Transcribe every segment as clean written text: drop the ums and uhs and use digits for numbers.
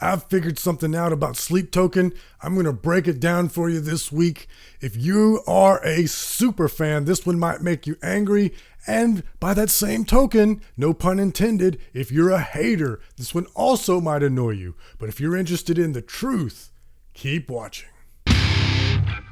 I've figured something out about Sleep Token. I'm going to break it down for you this week. If you are a super fan, this one might make you angry. And by that same token, no pun intended, if you're a hater, this one also might annoy you. But if you're interested in the truth, keep watching.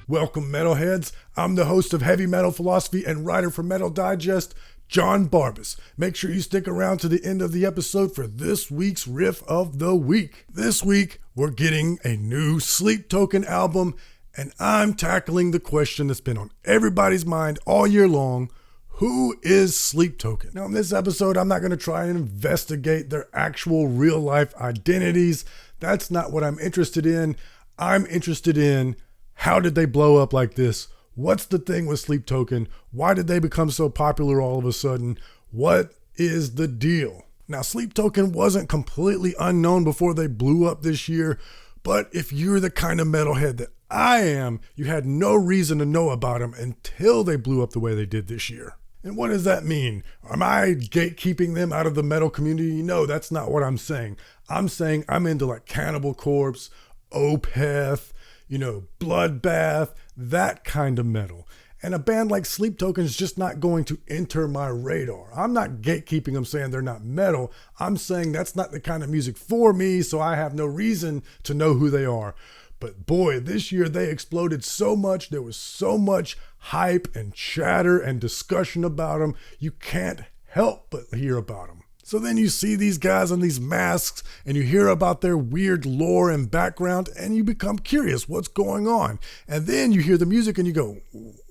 Welcome, metalheads. I'm the host of Heavy Metal Philosophy and writer for Metal Digest, John Barbas. Make sure you stick around to the end of the episode for this week's riff of the week. This week, we're getting a new Sleep Token album, and I'm tackling the question that's been on everybody's mind all year long. Who is Sleep Token? Now, in this episode, I'm not going to try and investigate their actual real-life identities. That's not what I'm interested in. I'm interested in how did they blow up like this? What's the thing with Sleep Token? Why did they become so popular all of a sudden? What is the deal? Now, Sleep Token wasn't completely unknown before they blew up this year, but if you're the kind of metalhead that I am, you had no reason to know about them until they blew up the way they did this year. And what does that mean? Am I gatekeeping them out of the metal community? No, that's not what I'm saying. I'm saying I'm into like Cannibal Corpse, Opeth, Bloodbath, that kind of metal. And a band like Sleep Token is just not going to enter my radar. I'm not gatekeeping them saying they're not metal. I'm saying that's not the kind of music for me, so I have no reason to know who they are. But boy, this year they exploded so much. There was so much hype and chatter and discussion about them. You can't help but hear about them. So then you see these guys in these masks and you hear about their weird lore and background and you become curious what's going on. And then you hear the music and you go,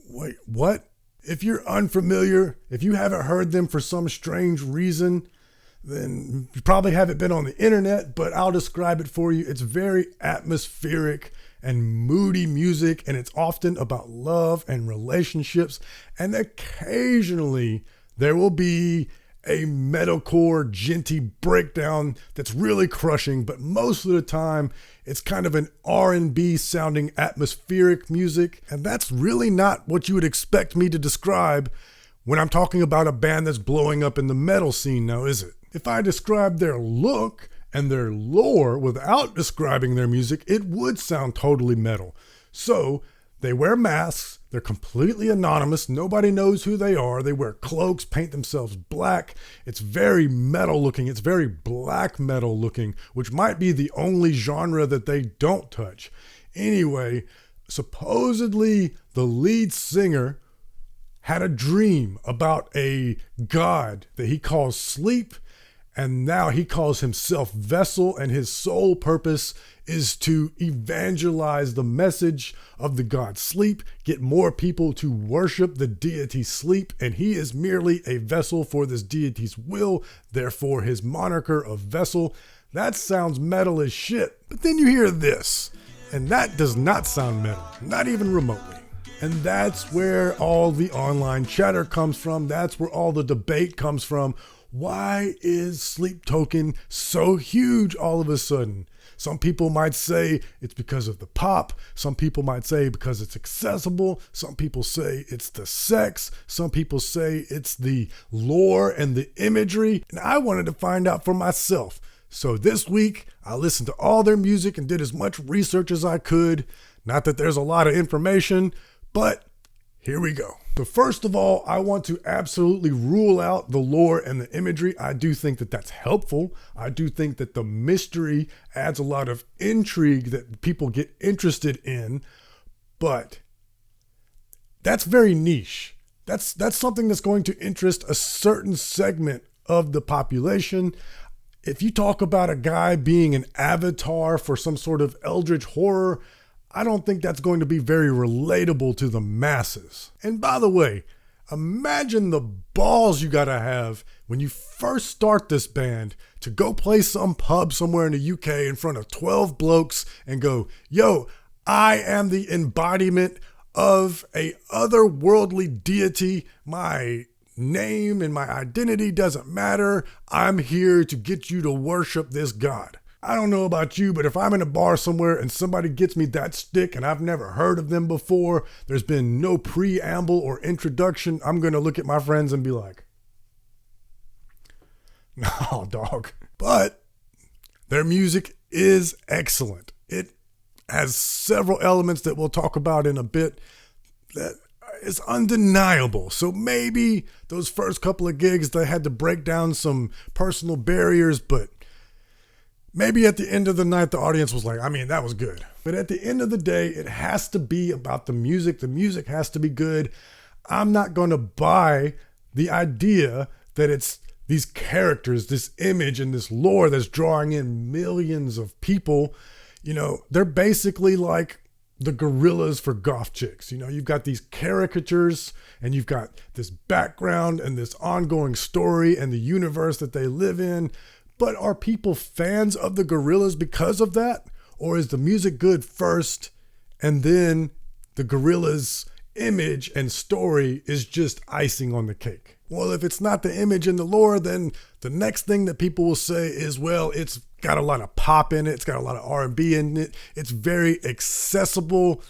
wait, what? If you're unfamiliar, if you haven't heard them for some strange reason, then you probably haven't been on the internet, but I'll describe it for you. It's very atmospheric and moody music, and it's often about love and relationships. And occasionally there will be a metalcore djenty breakdown that's really crushing, but most of the time it's kind of an R&B sounding atmospheric music, and that's really not what you would expect me to describe when I'm talking about a band that's blowing up in the metal scene now, is it? If I describe their look and their lore without describing their music, it would sound totally metal. So they wear masks, they're completely anonymous, nobody knows who they are, they wear cloaks, paint themselves black, it's very metal looking, it's very black metal looking, which might be the only genre that they don't touch. Anyway, supposedly the lead singer had a dream about a god that he calls Sleep, and now he calls himself Vessel, and his sole purpose is to evangelize the message of the god Sleep, get more people to worship the deity Sleep, and he is merely a vessel for this deity's will, therefore his moniker of Vessel. That sounds metal as shit. But then you hear this, and that does not sound metal, not even remotely. And that's where all the online chatter comes from. That's where all the debate comes from. Why is Sleep Token so huge all of a sudden? Some people might say it's because of the pop. Some people might say because it's accessible. Some people say it's the sex. Some people say it's the lore and the imagery. And I wanted to find out for myself. So this week, I listened to all their music and did as much research as I could. Not that there's a lot of information, but here we go. So first of all, I want to absolutely rule out the lore and the imagery. I do think that that's helpful. I do think that the mystery adds a lot of intrigue that people get interested in, but that's very niche. That's something that's going to interest a certain segment of the population. If you talk about a guy being an avatar for some sort of eldritch horror, I don't think that's going to be very relatable to the masses. And by the way, imagine the balls you gotta have when you first start this band to go play some pub somewhere in the UK in front of 12 blokes and go, yo, I am the embodiment of a otherworldly deity. My name and my identity doesn't matter. I'm here to get you to worship this god. I don't know about you, but if I'm in a bar somewhere and somebody gets me that stick and I've never heard of them before, there's been no preamble or introduction, I'm going to look at my friends and be like, no, dog. But Their music is excellent. It has several elements that we'll talk about in a bit that is undeniable. So maybe those first couple of gigs, they had to break down some personal barriers, but maybe at the end of the night, the audience was like, I mean, that was good. But at the end of the day, it has to be about the music. The music has to be good. I'm not going to buy the idea that it's these characters, this image and this lore that's drawing in millions of people. You know, they're basically like the gorillas for goth chicks. You know, you've got these caricatures and you've got this background and this ongoing story and the universe that they live in. But are people fans of the gorillas because of that? Or is the music good first and then the gorillas' image and story is just icing on the cake? Well, if it's not the image and the lore, then the next thing that people will say is, well, it's got a lot of pop in it. It's got a lot of R&B in it. It's very accessible.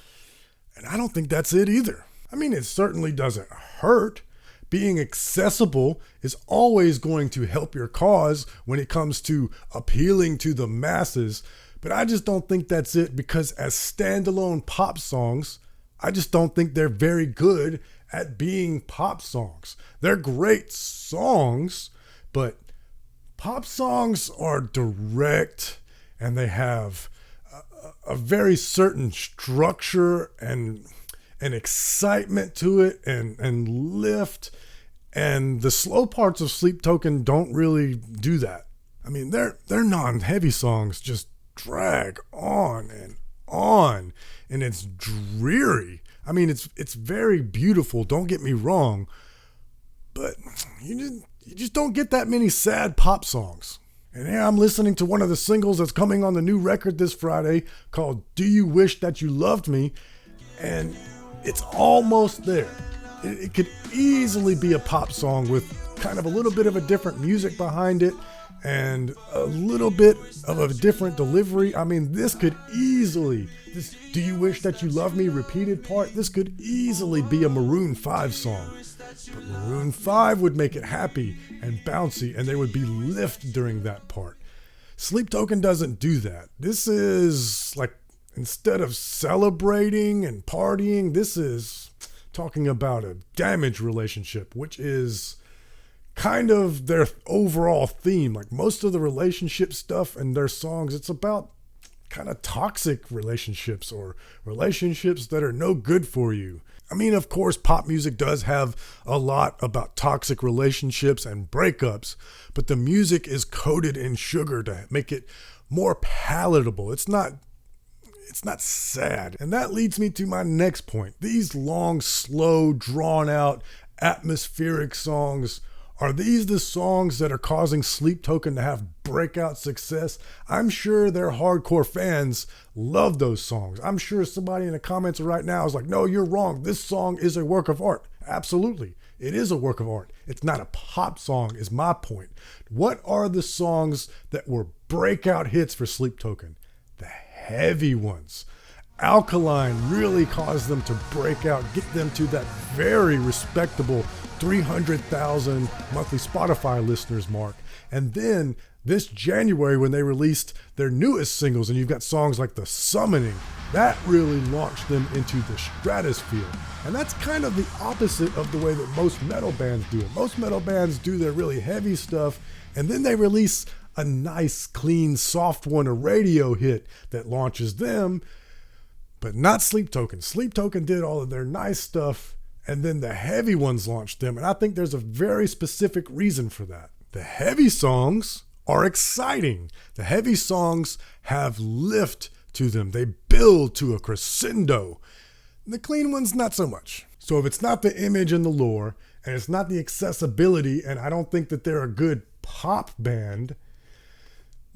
And I don't think that's it either. I mean, it certainly doesn't hurt. Being accessible is always going to help your cause when it comes to appealing to the masses. But I just don't think that's it, because as standalone pop songs, I just don't think they're very good at being pop songs. They're great songs, but pop songs are direct and they have a very certain structure and excitement to it and lift. And the slow parts of Sleep Token don't really do that. I mean, their non-heavy songs just drag on, and it's dreary. I mean, it's very beautiful, don't get me wrong, but you just don't get that many sad pop songs. And here I'm listening to one of the singles that's coming on the new record this Friday called Do You Wish That You Loved Me? And it's almost there. It could easily be a pop song with kind of a little bit of a different music behind it and a little bit of a different delivery. I mean, this could easily, this Do You Wish That You Love Me repeated part, this could easily be a Maroon 5 song. But Maroon 5 would make it happy and bouncy, and there would be lift during that part. Sleep Token doesn't do that. This is like, instead of celebrating and partying, this is talking about a damaged relationship, which is kind of their overall theme. Like most of the relationship stuff in their songs, it's about kind of toxic relationships or relationships that are no good for you. I mean, of course, pop music does have a lot about toxic relationships and breakups, but the music is coated in sugar to make it more palatable. It's not sad. And that leads me to my next point. These long, slow, drawn out, atmospheric songs, are these the songs that are causing Sleep Token to have breakout success? I'm sure their hardcore fans love those songs. I'm sure somebody in the comments right now is like, no, you're wrong. This song is a work of art. Absolutely. It is a work of art. It's not a pop song, is my point. What are the songs that were breakout hits for Sleep Token? The heavy ones. Alkaline really caused them to break out, get them to that very respectable 300,000 monthly Spotify listeners mark. And then this January, when they released their newest singles, and you've got songs like the Summoning, that really launched them into the stratosphere. And that's kind of the opposite of the way that most metal bands do it. Most metal bands do their really heavy stuff, and then they release a nice, clean, soft one, a radio hit that launches them. But not Sleep Token. Sleep Token did all of their nice stuff, and then the heavy ones launched them. And I think there's a very specific reason for that. The heavy songs are exciting. The heavy songs have lift to them. They build to a crescendo. The clean ones, not so much. So if it's not the image and the lore, and it's not the accessibility, and I don't think that they're a good pop band,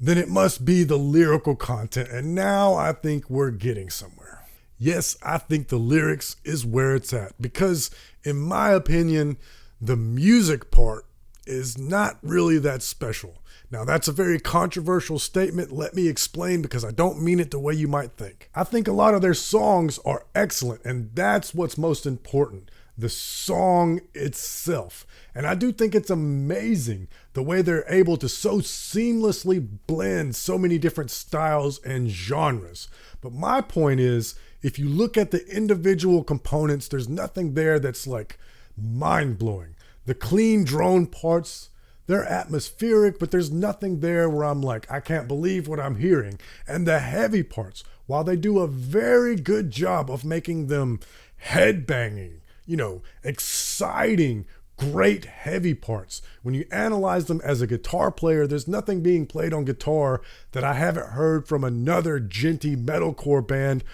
then it must be the lyrical content. And now I think we're getting somewhere. Yes, I think the lyrics is where it's at, because in my opinion, the music part is not really that special. Now, that's a very controversial statement. Let me explain, because I don't mean it the way you might think. I think a lot of their songs are excellent, and that's what's most important. the song itself. And I do think it's amazing the way they're able to so seamlessly blend so many different styles and genres. But my point is, if you look at the individual components, there's nothing there that's like mind-blowing. The clean drone parts, they're atmospheric, but there's nothing there where I'm like, I can't believe what I'm hearing. And the heavy parts, while they do a very good job of making them headbanging, exciting, great heavy parts, when you analyze them as a guitar player, there's nothing being played on guitar that I haven't heard from another djenty metalcore band.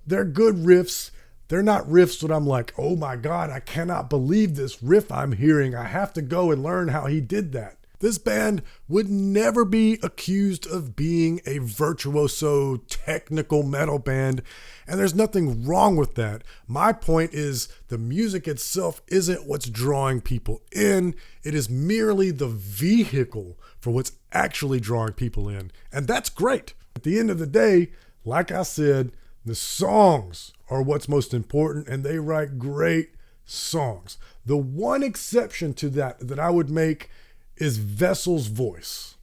They're good riffs. They're not riffs that I'm like, oh my God, I cannot believe this riff I'm hearing. I have to go and learn how he did that. This band would never be accused of being a virtuoso technical metal band, and there's nothing wrong with that. My point is the music itself isn't what's drawing people in. It is merely the vehicle for what's actually drawing people in, and that's great. At the end of the day, like I said, the songs are what's most important, and they write great songs. The one exception to that I would make is Vessel's voice.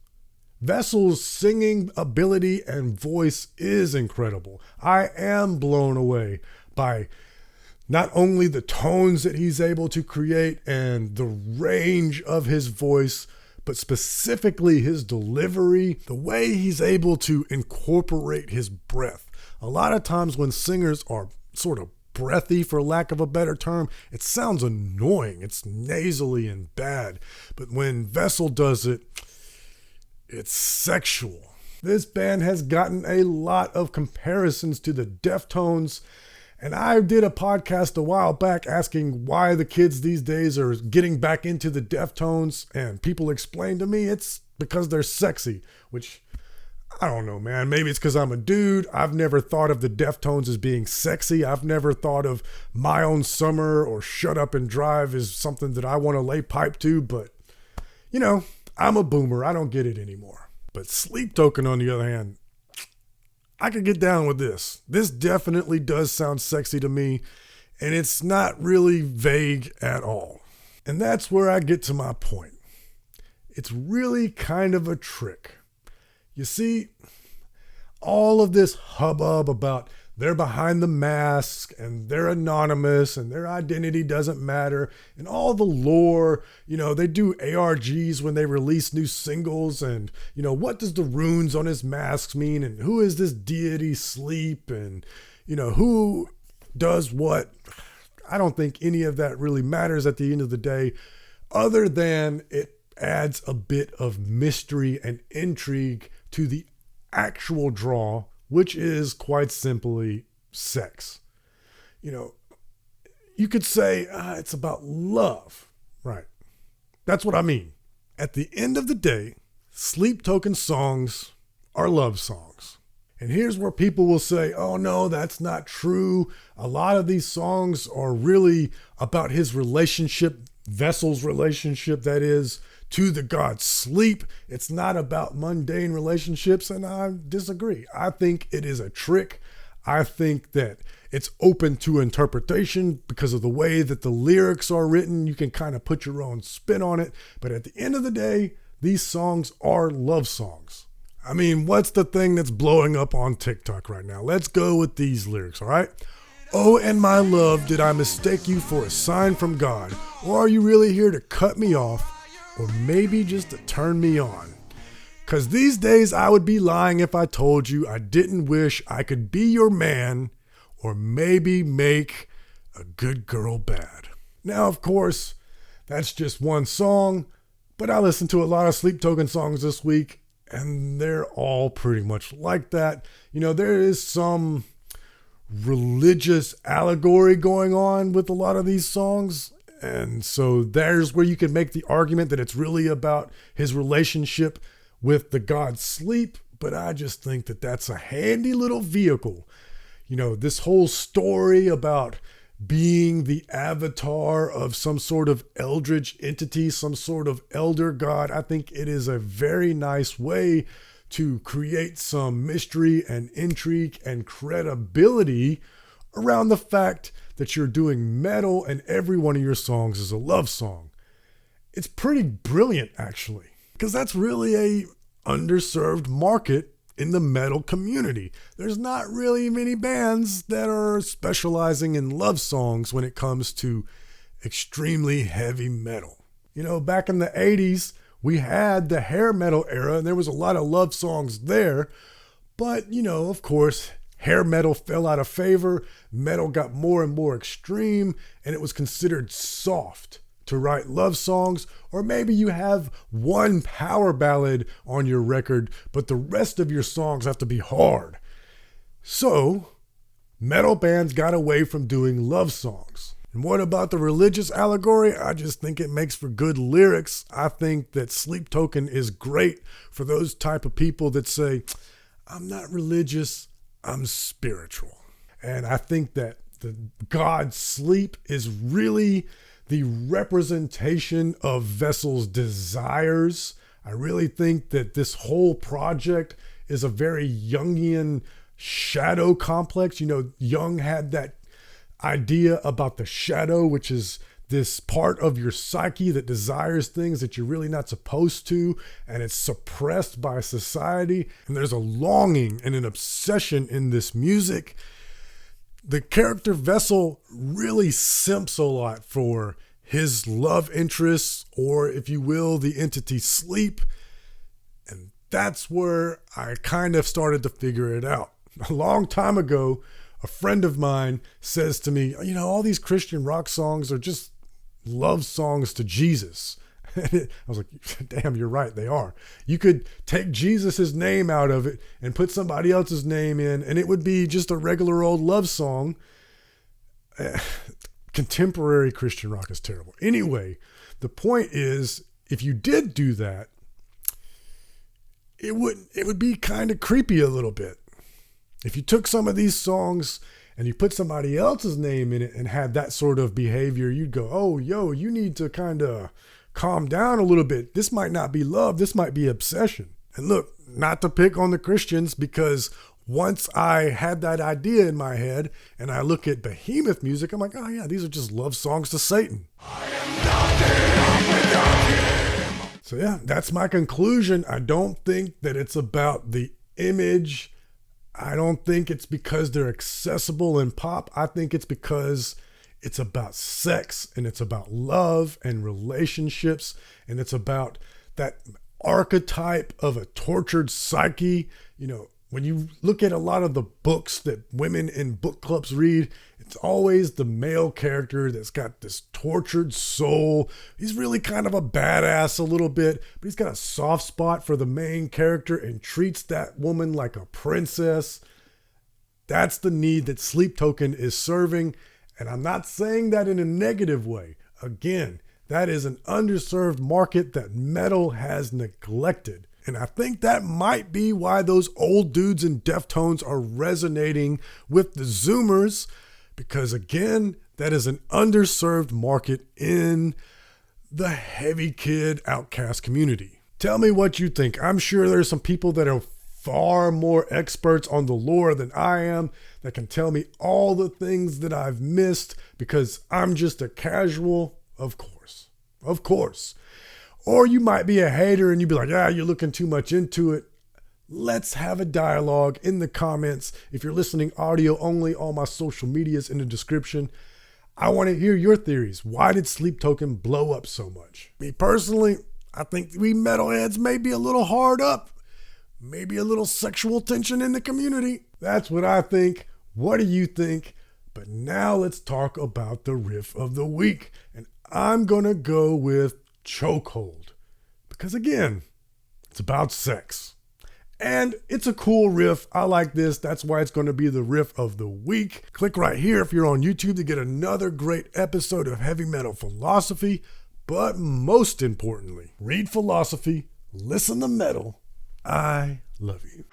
Vessel's singing ability and voice is incredible. I am blown away by not only the tones that he's able to create and the range of his voice, but specifically his delivery, the way he's able to incorporate his breath. A lot of times when singers are sort of breathy, for lack of a better term, it sounds annoying. It's nasally and bad. But when Vessel does it, it's sexual. This band has gotten a lot of comparisons to the Deftones, and I did a podcast a while back asking why the kids these days are getting back into the Deftones, and people explained to me it's because they're sexy, which I don't know, man. Maybe it's because I'm a dude. I've never thought of the Deftones as being sexy. I've never thought of My Own Summer or Shut Up and Drive as something that I want to lay pipe to. But, I'm a boomer. I don't get it anymore. But Sleep Token, on the other hand, I could get down with this. This definitely does sound sexy to me. And it's not really vague at all. And that's where I get to my point. It's really kind of a trick. You see, all of this hubbub about they're behind the mask and they're anonymous and their identity doesn't matter and all the lore, they do ARGs when they release new singles and, what does the runes on his masks mean and who is this deity Sleep and, who does what. I don't think any of that really matters at the end of the day, other than it adds a bit of mystery and intrigue to the actual draw, which is quite simply sex. You could say it's about love, right? That's what I mean. At the end of the day, Sleep Token songs are love songs. And here's where people will say, oh no, that's not true. A lot of these songs are really about his relationship, Vessel's relationship, that is, to the god Sleep. It's not about mundane relationships, and I disagree. I think it is a trick. I think that it's open to interpretation because of the way that the lyrics are written. You can kind of put your own spin on it, but at the end of the day, these songs are love songs. I mean, what's the thing that's blowing up on TikTok right now? Let's go with these lyrics, all right? Oh, and my love, did I mistake you for a sign from God? Or are you really here to cut me off? Or maybe just to turn me on? Because these days I would be lying if I told you I didn't wish I could be your man or maybe make a good girl bad. Now, of course, that's just one song, but I listened to a lot of Sleep Token songs this week, and they're all pretty much like that. There is some religious allegory going on with a lot of these songs. And so there's where you can make the argument that it's really about his relationship with the god Sleep. But I just think that that's a handy little vehicle. This whole story about being the avatar of some sort of eldritch entity, some sort of elder god, I think it is a very nice way to create some mystery and intrigue and credibility around the fact that you're doing metal and every one of your songs is a love song. It's pretty brilliant, actually, because that's really a underserved market in the metal community. There's not really many bands that are specializing in love songs when it comes to extremely heavy metal. You know, back in the 80s, we had the hair metal era, and there was a lot of love songs there. But, you know, of course, hair metal fell out of favor. Metal got more and more extreme, and it was considered soft to write love songs. Or maybe you have one power ballad on your record, but the rest of your songs have to be hard. So, metal bands got away from doing love songs. And what about the religious allegory? I just think it makes for good lyrics. I think that Sleep Token is great for those type of people that say, I'm not religious, I'm spiritual. And I think that the god sleep is really the representation of Vessel's desires. I really think that this whole project is a very Jungian shadow complex. You know, Jung had that idea about the shadow, which is this part of your psyche that desires things that you're really not supposed to, and it's suppressed by society. And there's a longing and an obsession in this music. The character Vessel really simps a lot for his love interests, or if you will, the entity Sleep. And that's where I kind of started to figure it out. A long time ago, a friend of mine says to me, you know, all these Christian rock songs are just love songs to Jesus. I was like, damn, you're right, they are. You could take Jesus's name out of it and put somebody else's name in, and it would be just a regular old love song. Contemporary Christian rock is terrible. Anyway, the point is, if you did do that, it would be kind of creepy a little bit. If you took some of these songs and you put somebody else's name in it and had that sort of behavior, you'd go, oh, yo, you need to kind of calm down a little bit. This might not be love. This might be obsession. And look, not to pick on the Christians, because once I had that idea in my head and I look at Behemoth music, I'm like, oh yeah, these are just love songs to Satan. I am nothing without him. So yeah, that's my conclusion. I don't think that it's about the image. I don't think it's because they're accessible in pop. I think it's because it's about sex, and it's about love and relationships, and it's about that archetype of a tortured psyche. You know, when you look at a lot of the books that women in book clubs read, it's always the male character that's got this tortured soul. He's really kind of a badass a little bit, but he's got a soft spot for the main character and treats that woman like a princess. That's the need that Sleep Token is serving. And I'm not saying that in a negative way. Again, that is an underserved market that metal has neglected. And I think that might be why those old dudes in Deftones are resonating with the Zoomers, because again, that is an underserved market in the heavy kid outcast community. Tell me what you think. I'm sure there's some people that are far more experts on the lore than I am, that can tell me all the things that I've missed because I'm just a casual. Of course. Or you might be a hater and you'd be like, you're looking too much into it. Let's have a dialogue in the comments. If you're listening audio only, all my social media is in the description. I want to hear your theories. Why did Sleep Token blow up so much? Me personally, I think we metalheads may be a little hard up. Maybe a little sexual tension in the community. That's what I think. What do you think? But now let's talk about the riff of the week. And I'm going to go with Chokehold. Because again, it's about sex. And it's a cool riff. I like this. That's why it's going to be the riff of the week. Click right here if you're on YouTube to get another great episode of Heavy Metal Philosophy. But most importantly, read philosophy, listen to metal. I love you.